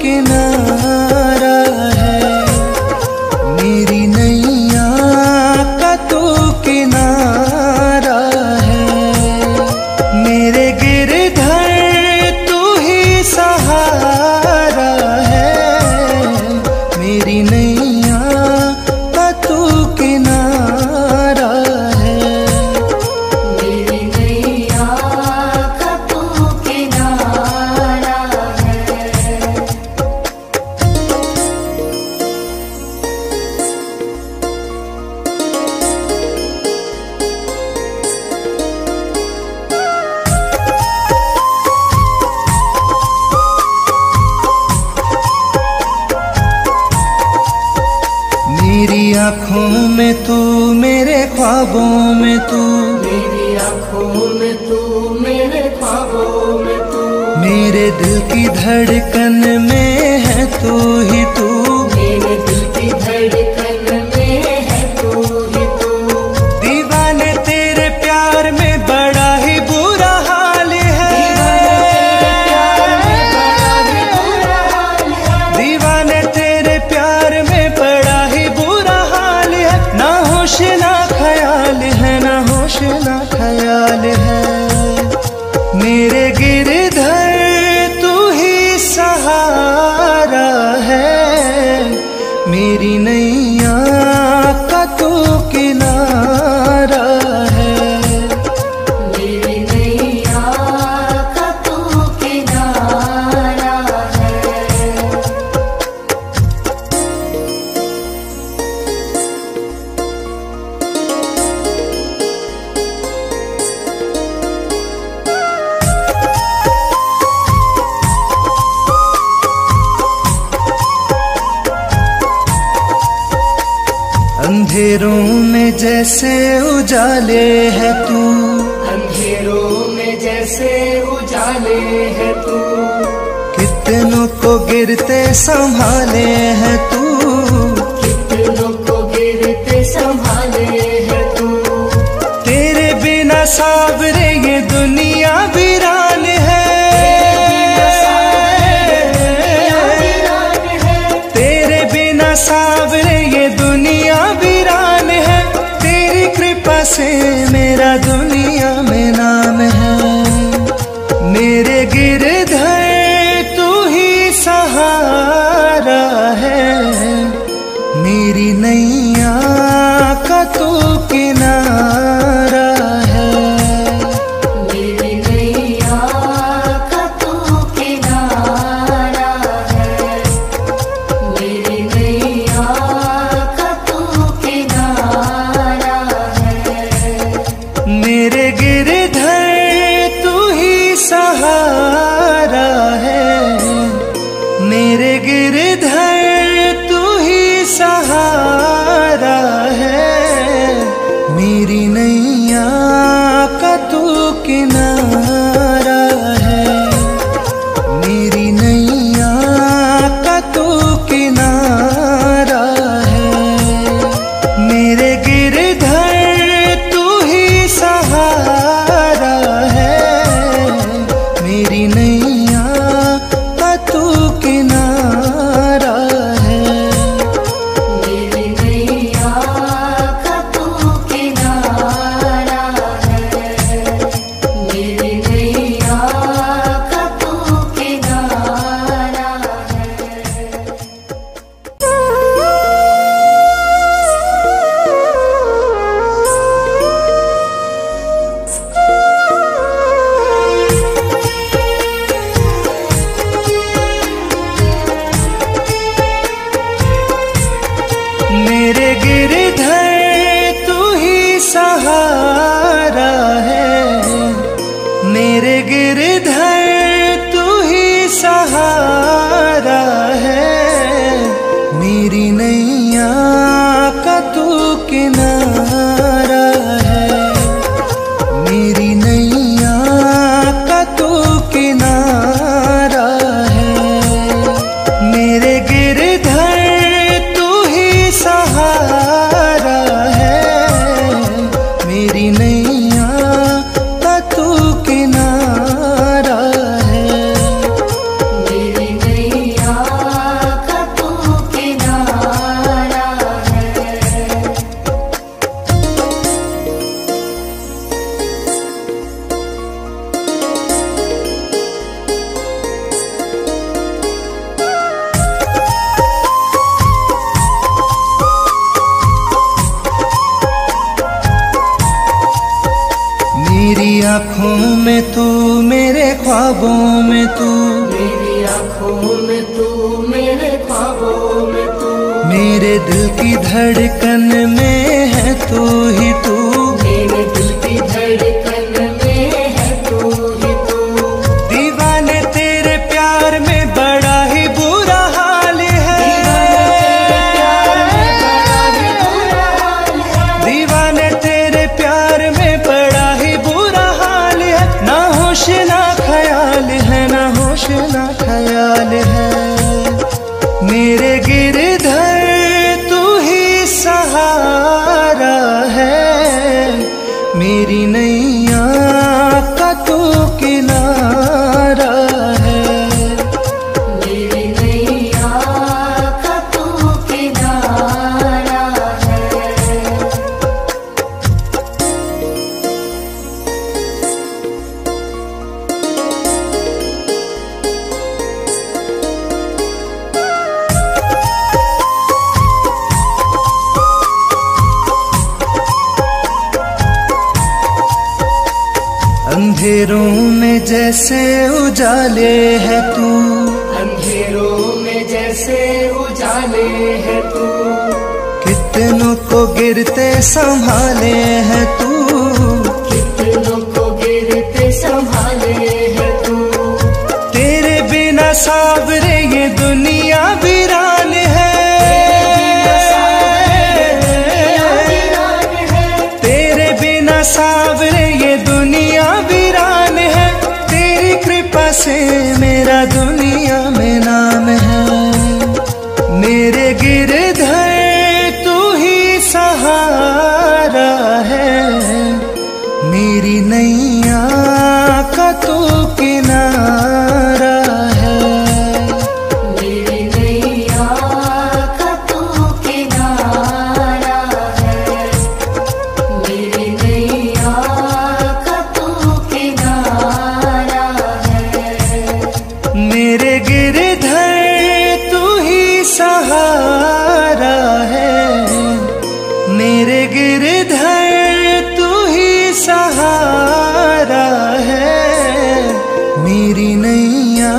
किनारा है, मेरी नैया का तू किनारा है। मेरे गिरधर तू ही सहारा है, मेरी नैया का तू किनारा है। मेरी नैया का तू किनारा है। मेरी आँखों में तू, मेरे ख्वाबों में तू, मेरी आँखों में तू, मेरे ख्वाबों में तू, मेरे दिल की धड़कन में है तू ही तू। मेरे दिल की धड़कन में है तू ही तू। दीवाने तेरे प्यार में बड़ा ही बुरा हाल है, दीवाने तेरे प्यार में बड़ा ही बुरा हाल है। ना होश ना ख्याल है, ना होश ना ख्याल है। मेरे गिरधर तू ही सहारा है, मेरी नैया का तू किनारा है। मेरी नैया का तू किनारा है। अंधेरों में जैसे उजाले है तू, अंधेरों में जैसे उजाले है तू, कितनों को गिरते संभाले है तू। कितनों को गिरते संभाले है तू। तेरे बिना सावरे ये दुनिया वीरान है, तेरे बिना सावरे ये दुनिया वीरान है। तेरी कृपा से मेरा दुनिया में नाम है। मेरे गिरधर तू ही सहारा है, मेरी नैया का तू किनारा है। मेरी नैया का तू किनारा है। मेरी नैया का तू किनारा है। मेरे गिरधर तू ही सहारा है, मेरे गिरधर तू ही सहारा है। मेरी नैया का तू किनारा है, मेरी नैया का तू किनारा है। मेरे गिरधर तू ही सहारा है, मेरी नैया का तू किनारा है। मेरी नैया का तू किनारा है। मेरी नैया का तू किनारा है। ख्वाबों में तू, मेरी आँखों में तू, मेरे ख्वाबों में तू, मेरे दिल की धड़कन में है तू ही तू, मेरे दिल की धड़कन में है तू ही तू। दीवाने तेरे प्यार में बड़ा ही बुरा हाल है, दीवाने तेरे प्यार में बड़ा ही बुरा हाल है। ना होश ना ख्याल है, ना होश ना ख्याल है। मेरे गिरधर तू ही सहारा है, मेरी नैया का तू किनारा है, मेरी नैया का तू किनारा है। अंधेरों में जैसे उजाले है तू, अंधेरों में जैसे उजाले है तू, कितनों को गिरते संभाले है तू, कितनों को गिरते संभाले है तू। तेरे बिना सावरे ये दुनिया वीरान है, तेरे बिना सावरे ये दुनिया वीरान है। तेरी कृपा से मेरा दुनिया में नाम है, मेरे गिरधर तू ही सहारा है, मेरी नैया का तू किनारा है, मेरी नैया का तू किनारा है, मेरी नैया का तू किनारा है। मेरे गिरधर तू ही सहारा है, मेरे गिरधर तू ही सहारा है, मेरी नैया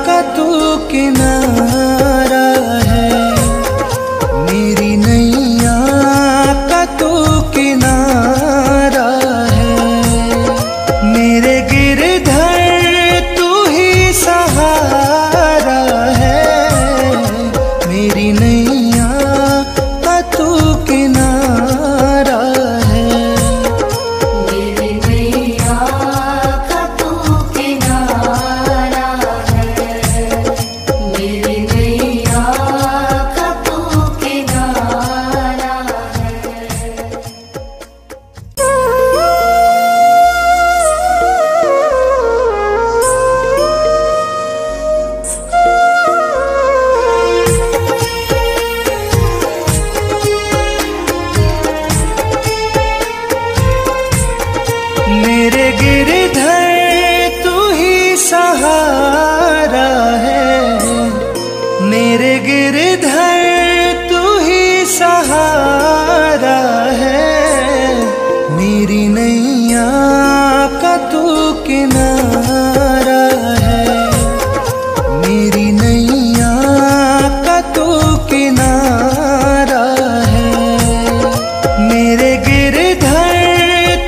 का तू किनारा है, मेरी नैया का तू किनारा है। मेरे गिरधर तू ही सहारा है, मेरी नैया का तू किनारा है, मेरी नैया का तू किनारा है, मेरी नैया का तू किनारा है। मेरे गिरधर तू ही सहारा है, मेरे गिरधर तू ही सहारा है, मेरी नैया का तू किनारा है, मेरी नैया का तू किनारा है। मेरे गिरधर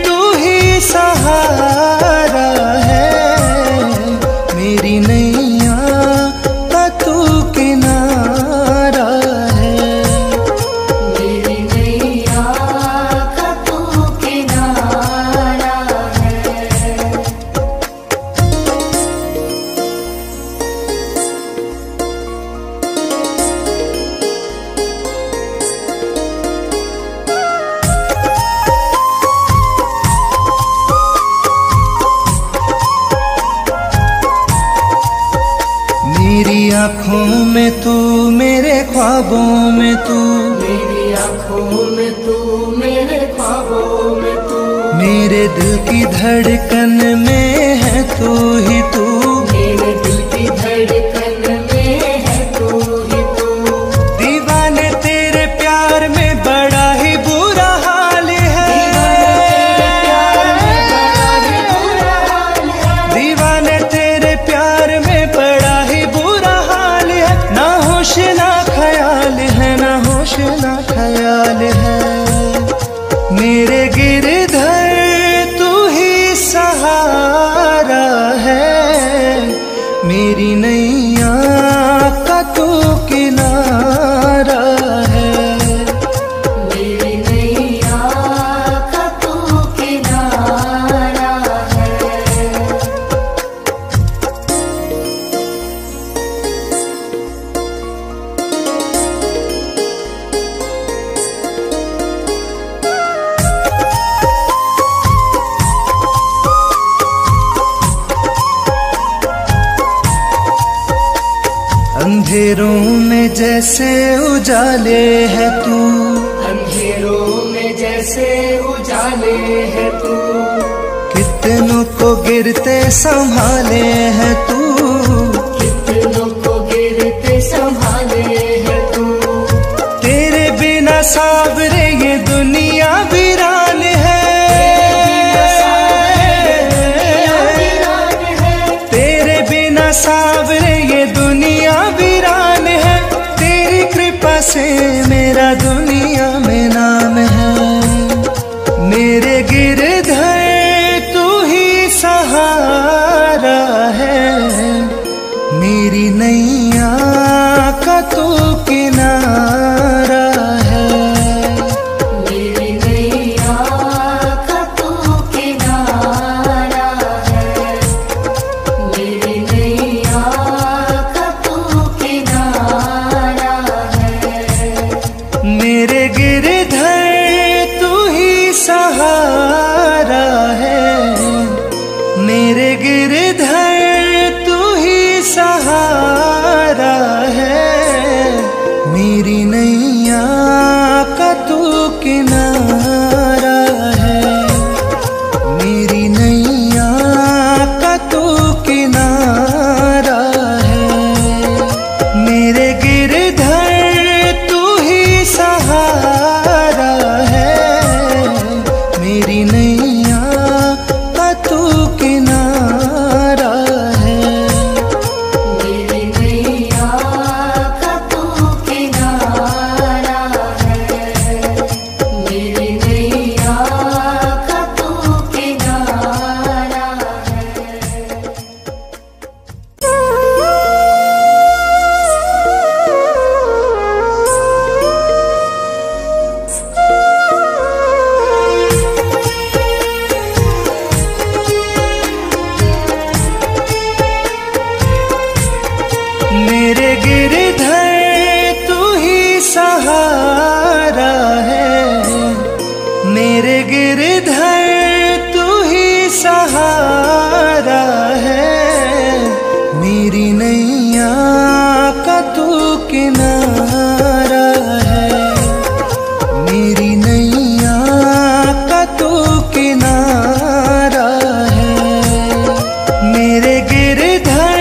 तू ही सहारा है, मेरी नैया का तू किनारा है, मेरी नैया का तू किनारा है। मेरी आँखों में तू, मेरे ख्वाबों में तू, मेरी आँखों में तू, मेरे ख्वाबों में तू, मेरे दिल की धड़कन में है तू ही तू, मेरे दिल की धड़कन में है तू ही तू। दीवाने तेरे प्यार में बड़ा ही बुरा हाल है, दीवाने मेरी नैया का तू किनारा है। मेरी नैया का तू किनारा है। अंधेरों में जैसे उजाले है तू, अंधेरों में जैसे उजाले है तू, कितनों को गिरते संभाले है तू, कितनों को गिरते संभाले है तू। तेरे बिना सावरे ये दुनिया वीरान है। तेरे बिना सावरे ये दुनिया वीरान है। तेरी कृपा से मेरा दुनिया में नाम है। मेरे गिरधर तू ही सहारा है। मेरी नैया का तू किनारा है। मेरी नैया का तू किनारा है। मेरी नैया का तू किनारा है। मेरे गिरधर तू ही सहारा है। मेरे गिरधर तू ही सहारा है। मेरी नैया का तू किनारा है। मेरी नैया का तू किनारा है। मेरे गिरधर तू ही सहारा है। मेरी नैया का तू किनारा है। मेरी नैया का तू किनारा है। मेरी नैया का तू किनारा है। मेरे गिरधर तू ही सहारा है। मेरे गिरधर तू ही सहारा है। मेरी नैया का तू किनारा है। मेरी नैया का तू किनारा है। मेरे गिरधर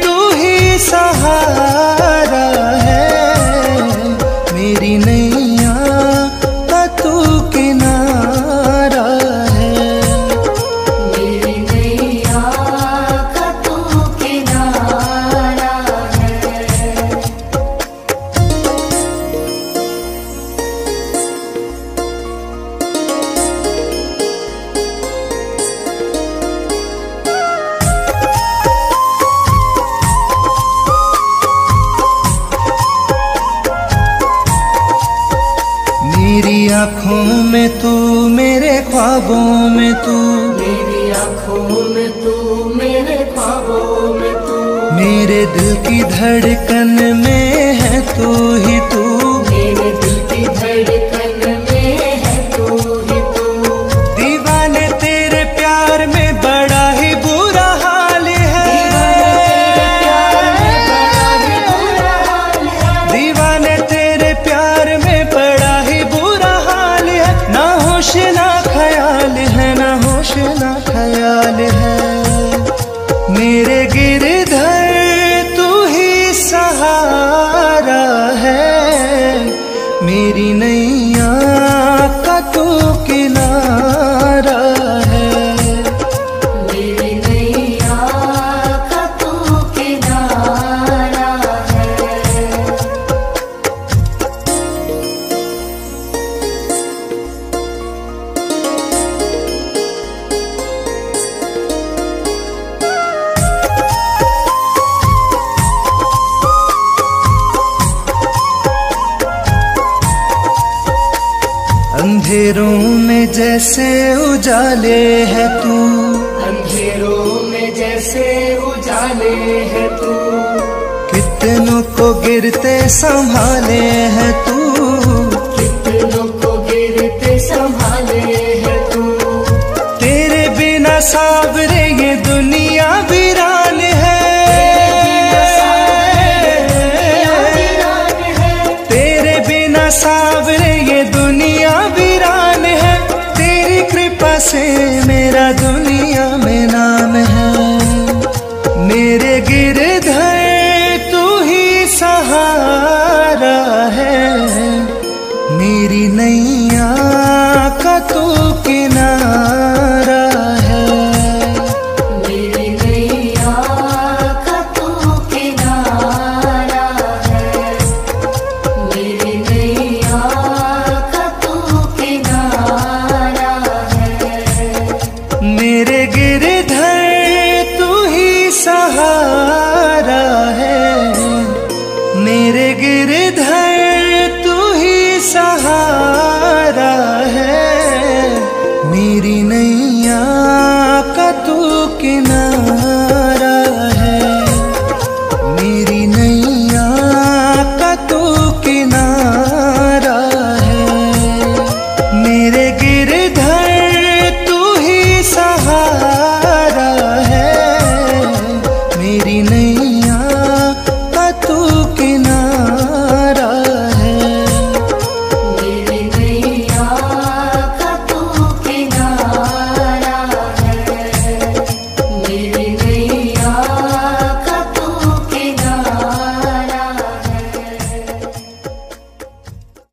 तू ही सहारा है। मेरी नैया का तू किनारा है। मेरी नैया का तू किनारा है। मेरी आँखों में तू, मेरे ख्वाबों में तू, मेरी आँखों में तू, मेरे ख्वाबों में तू, मेरे दिल की धड़कन में है तू ही तू। मेरे दिल की धड़कन में है तू ही तू। दीवाने तेरे प्यार में बड़ा ही बुरा हाल है। दीवाने तेरे प्यार में बड़ा ही बुरा हाल है। ना होश ना ख्याल है, ना होश ना ख्याल है। मेरे गिरधर तू ही सहारा है। मेरी नैया का तू किनारा है। मेरी नैया का तू किनारा है। अंधेरों में जैसे उजाले है तू, अंधेरों में जैसे उजाले है तू, कितनों को गिरते संभाले है तू, कितनों को गिरते संभाले है तू। तेरे बिना सावरे ये दुनिया वीरान है, तेरे बिना सावरे ये दुनिया वीरान है। तेरी कृपा से मेरा दुनिया में नाम है, मेरे गिरधर तू ही सहारा है, मेरी नैया का तू